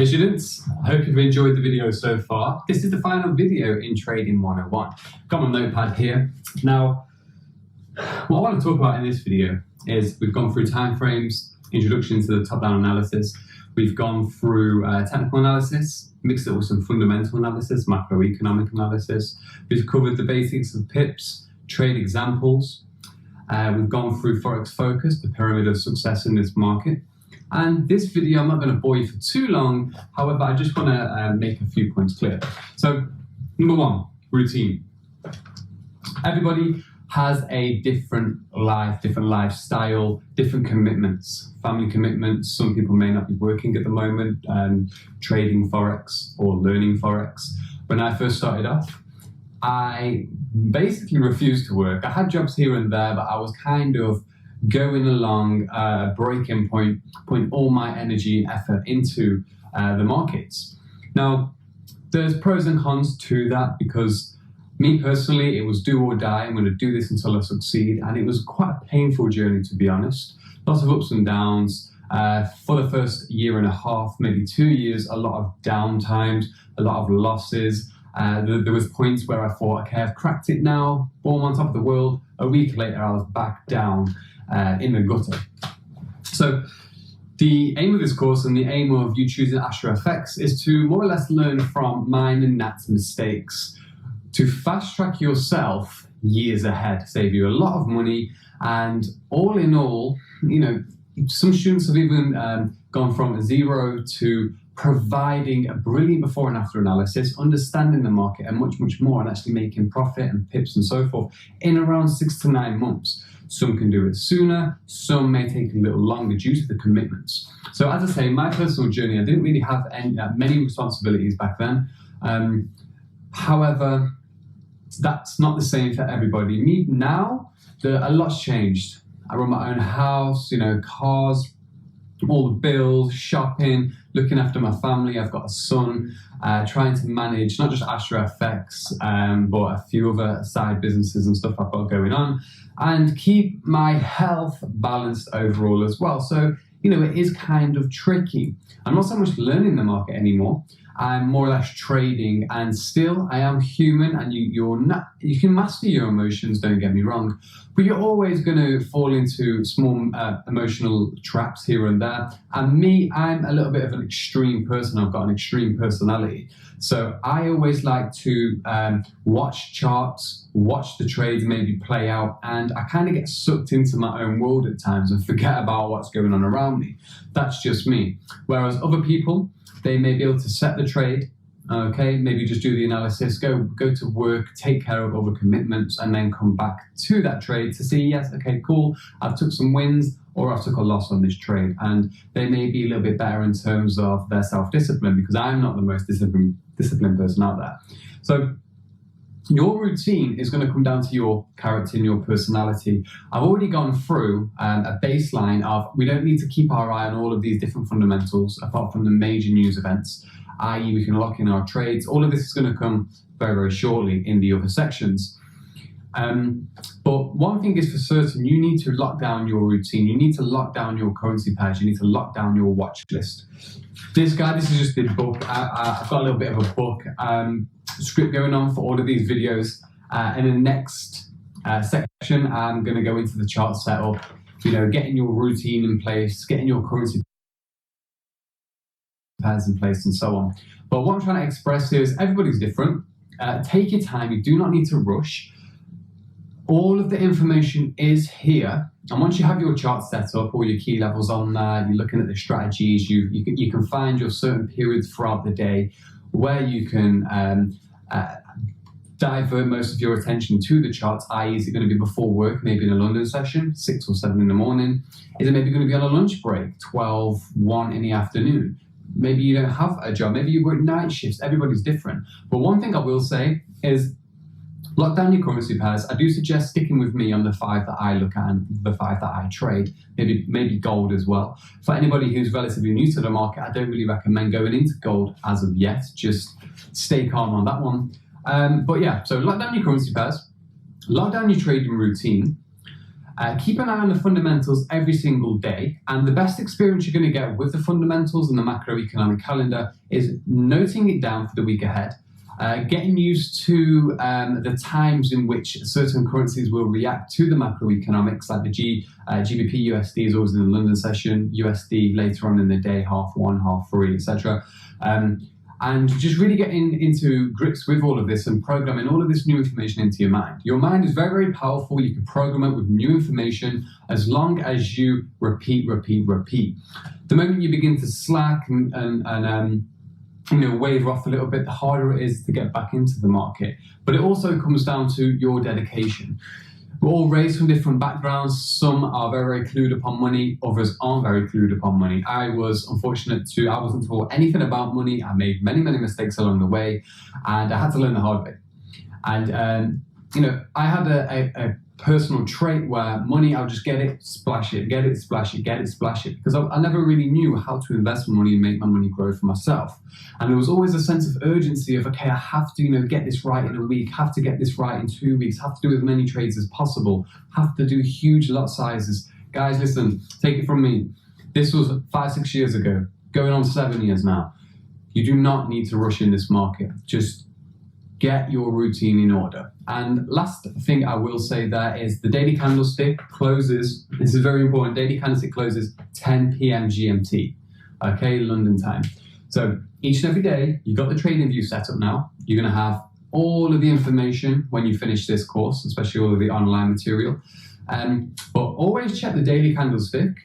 Hey students, I hope you've enjoyed the video so far. This is the final video in Trading 101. Got my notepad here. Now, what I want to talk about in this video is we've gone through timeframes, introduction to the top-down analysis. We've gone through technical analysis, mixed it with some fundamental analysis, macroeconomic analysis. We've covered the basics of pips, trade examples. We've gone through Forex Focus, the pyramid of success in this market. And this video, I'm not going to bore you for too long. However, I just want to make a few points clear. So, number one, routine. Everybody has a different life, different lifestyle, different commitments, family commitments. Some people may not be working at the moment, trading Forex or learning Forex. When I first started off, I basically refused to work. I had jobs here and there, but I was kind of going along a breaking point, putting all my energy and effort into the markets. Now, there's pros and cons to that because me personally, it was do or die. I'm going to do this until I succeed. And it was quite a painful journey, to be honest. Lots of ups and downs. For the first year and a half, maybe 2 years, a lot of downtimes, a lot of losses. There was points where I thought, okay, I've cracked it now, boom, on top of the world. A week later, I was back down in the gutter. So the aim of this course and the aim of you choosing Astra FX is to more or less learn from mine and Nat's mistakes, to fast track yourself years ahead, save you a lot of money, and all in all, you know, some students have even gone from zero to providing a brilliant before and after analysis, understanding the market and much, much more, and actually making profit and pips and so forth in around 6 to 9 months. Some can do it sooner, some may take a little longer due to the commitments. So as I say, my personal journey, I didn't really have many responsibilities back then. However, that's not the same for everybody. Me now, a lot's changed. I run my own house, you know, cars, all the bills, shopping, looking after my family. I've got a son, trying to manage not just Astra FX, but a few other side businesses and stuff I've got going on, and keep my health balanced overall as well. So, you know, it is kind of tricky. I'm not so much learning the market anymore. I'm more or less trading, and still I am human, and you can master your emotions, don't get me wrong, but you're always going to fall into small emotional traps here and there. And me, I'm a little bit of an extreme person. I've got an extreme personality. So I always like to watch charts, watch the trades maybe play out, and I kind of get sucked into my own world at times and forget about what's going on around me. That's just me. Whereas other people, they may be able to set the trade, okay, maybe just do the analysis, go to work, take care of other commitments, and then come back to that trade to see, yes, okay, cool, I've took some wins or I've took a loss on this trade. And they may be a little bit better in terms of their self-discipline, because I'm not the most disciplined person out there. So your routine is going to come down to your character and your personality. I've already gone through a baseline of we don't need to keep our eye on all of these different fundamentals apart from the major news events, i.e. we can lock in our trades. All of this is going to come very, very shortly in the other sections. But one thing is for certain, you need to lock down your routine. You need to lock down your currency pairs. You need to lock down your watch list. This is just the book. I've got a little bit of a book script going on for all of these videos. In the next section, I'm going to go into the chart setup, you know, getting your routine in place, getting your currency pairs in place, and so on. But what I'm trying to express here is everybody's different. Take your time. You do not need to rush. All of the information is here, and once you have your chart set up, all your key levels on there, you're looking at the strategies, you can find your certain periods throughout the day where you can divert most of your attention to the charts, i.e. is it going to be before work, maybe in a London session, 6 or 7 in the morning? Is it maybe going to be on a lunch break, 12, 1 in the afternoon? Maybe you don't have a job, maybe you work night shifts, everybody's different. But one thing I will say is lock down your currency pairs. I do suggest sticking with me on the 5 that I look at and the 5 that I trade, maybe gold as well. For anybody who's relatively new to the market, I don't really recommend going into gold as of yet. Just stay calm on that one. But yeah, so lock down your currency pairs, lock down your trading routine. Keep an eye on the fundamentals every single day, and the best experience you're going to get with the fundamentals and the macroeconomic calendar is noting it down for the week ahead, getting used to the times in which certain currencies will react to the macroeconomics, like the GBP USD is always in the London session, USD later on in the day, 1:30, 3:30, etc. And just really getting into grips with all of this and programming all of this new information into your mind. Your mind is very, very powerful. You can program it with new information as long as you repeat. The moment you begin to slack and waver off a little bit, the harder it is to get back into the market. But it also comes down to your dedication. We're all raised from different backgrounds. Some are very, very clued up on money. Others aren't very clued up on money. I was unfortunate I wasn't taught anything about money. I made many, many mistakes along the way, and I had to learn the hard way. And, I had a personal trait where money, I'll just get it, splash it, get it, splash it, get it, splash it, because I never really knew how to invest my money and make my money grow for myself. And there was always a sense of urgency of, okay, I have to, get this right in a week, have to get this right in 2 weeks, have to do as many trades as possible, have to do huge lot sizes. Guys, listen, take it from me. This was 5-6 years ago, going on 7 years now. You do not need to rush in this market. Just get your routine in order. And last thing I will say there is the daily candlestick closes, this is very important, daily candlestick closes 10 p.m. GMT, okay, London time. So each and every day, you've got the trading view set up now. You're gonna have all of the information when you finish this course, especially all of the online material. But always check the daily candlestick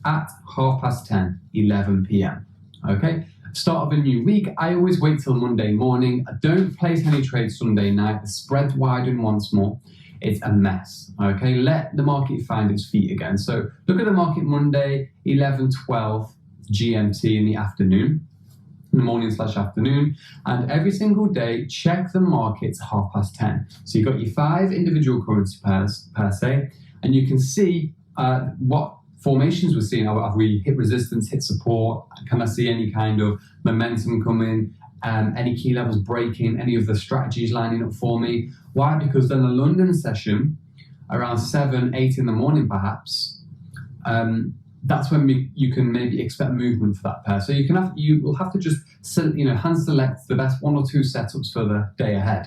at 10:30, 11 p.m., okay? Start of a new week, I always wait till Monday morning. I don't place any trades Sunday night. The spreads widen once more. It's a mess, okay? Let the market find its feet again. So look at the market Monday, 11:12 GMT in the afternoon, in the morning/afternoon, and every single day, check the markets 10:30. So you've got your 5 individual currency pairs per se, and you can see what formations we're seeing. Have we hit resistance, hit support? Can I see any kind of momentum coming? Any key levels breaking? Any of the strategies lining up for me? Why? Because then the London session, around 7, 8 in the morning perhaps, that's when you can maybe expect movement for that pair. So you will have to just hand select the best 1 or 2 setups for the day ahead.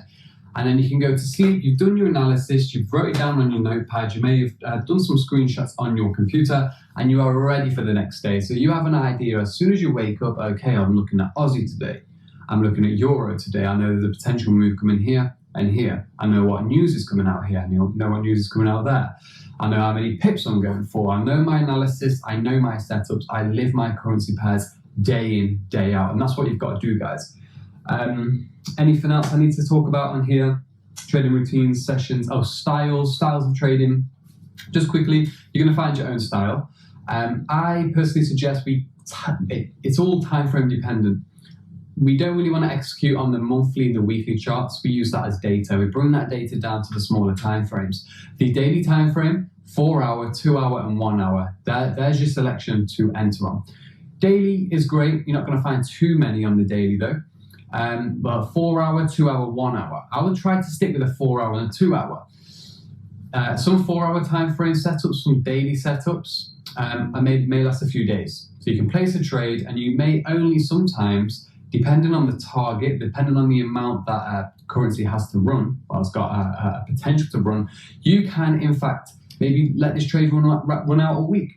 And then you can go to sleep, you've done your analysis, you've wrote it down on your notepad, you may have done some screenshots on your computer, and you are ready for the next day. So you have an idea as soon as you wake up, okay, I'm looking at Aussie today, I'm looking at Euro today, I know there's a potential move coming here and here, I know what news is coming out here, I know what news is coming out there, I know how many pips I'm going for, I know my analysis, I know my setups, I live my currency pairs day in, day out, and that's what you've got to do, guys. Anything else I need to talk about on here? Trading routines, sessions, styles of trading. Just quickly, you're going to find your own style. I personally suggest it's all time frame dependent. We don't really want to execute on the monthly and the weekly charts. We use that as data. We bring that data down to the smaller time frames. The daily time frame, 4 hour, 2 hour, and 1 hour. There's your selection to enter on. Daily is great. You're not going to find too many on the daily though. But 4 hour, 2 hour, 1 hour. I would try to stick with a 4 hour and a 2 hour. Some 4 hour time frame setups, some daily setups, may last a few days. So you can place a trade and you may only sometimes, depending on the target, depending on the amount that currency has to run, or it's got a potential to run, you can in fact maybe let this trade run out a week.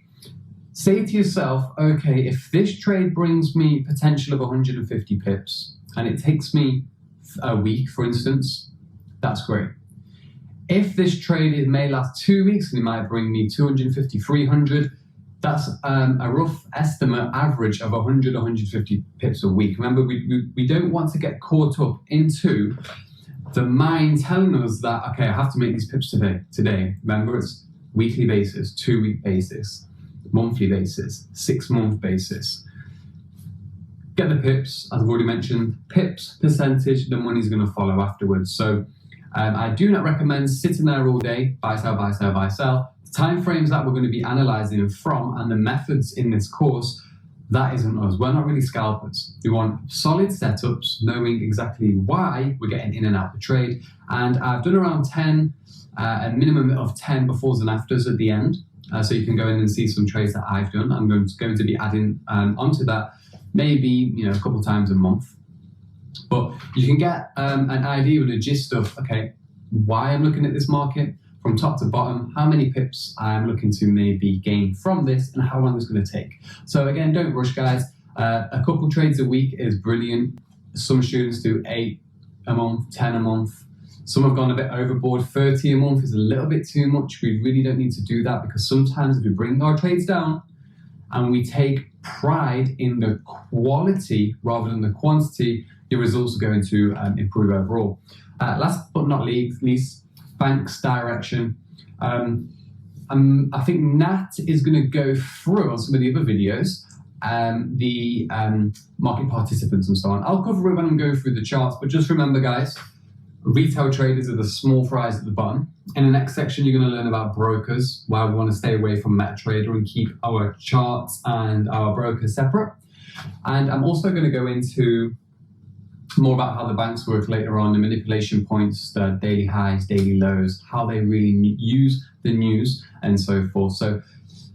Say to yourself, okay, if this trade brings me potential of 150 pips, and it takes me a week, for instance, that's great. If this trade may last 2 weeks and it might bring me 250, 300, that's a rough estimate average of 100, 150 pips a week. Remember, we don't want to get caught up into the mind telling us that, okay, I have to make these pips today. Remember, it's weekly basis, 2 week basis, monthly basis, 6 month basis. Get the pips, as I've already mentioned, pips, percentage, the money's going to follow afterwards. So I do not recommend sitting there all day, buy, sell, buy, sell, buy, sell. The time frames that we're going to be analyzing from and the methods in this course That isn't us. We're not really scalpers. We want solid setups, knowing exactly why we're getting in and out of the trade. And I've done around 10, a minimum of 10 befores and afters at the end. So you can go in and see some trades that I've done. I'm going to be adding onto that maybe a couple times a month. But you can get an idea with the gist of, okay, why I'm looking at this market from top to bottom, how many pips I'm looking to maybe gain from this, and how long it's going to take. So again, don't rush, guys. A couple trades a week is brilliant. Some students do 8 a month, 10 a month. Some have gone a bit overboard. 30 a month is a little bit too much. We really don't need to do that, because sometimes if we bring our trades down and we take pride in the quality rather than the quantity, your results are going to improve overall. Last but not least, banks direction. I think Nat is going to go through on some of the other videos, the market participants and so on. I'll cover it when I'm going through the charts, but just remember, guys, retail traders are the small fries at the bottom. In the next section, you're going to learn about brokers, why we want to stay away from MetaTrader and keep our charts and our brokers separate. And I'm also going to go into more about how the banks work later on, the manipulation points, the daily highs, daily lows, how they really use the news and so forth. So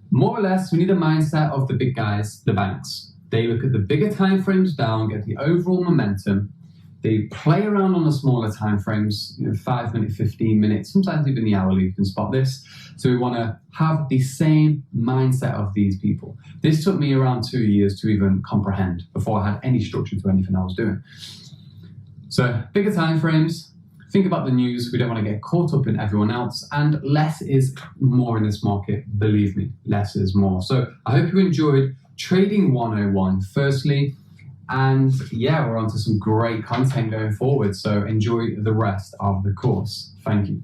more or less, we need a mindset of the big guys, the banks. They look at the bigger time frames down, get the overall momentum. They play around on the smaller time frames, 5 minutes, 15 minutes, sometimes even the hourly, you can spot this. So we want to have the same mindset of these people. This took me around 2 years to even comprehend before I had any structure to anything I was doing. So bigger time frames, think about the news. We don't want to get caught up in everyone else, and less is more in this market. Believe me, less is more. So I hope you enjoyed Trading 101 firstly, and yeah, we're on to some great content going forward. So enjoy the rest of the course. Thank you.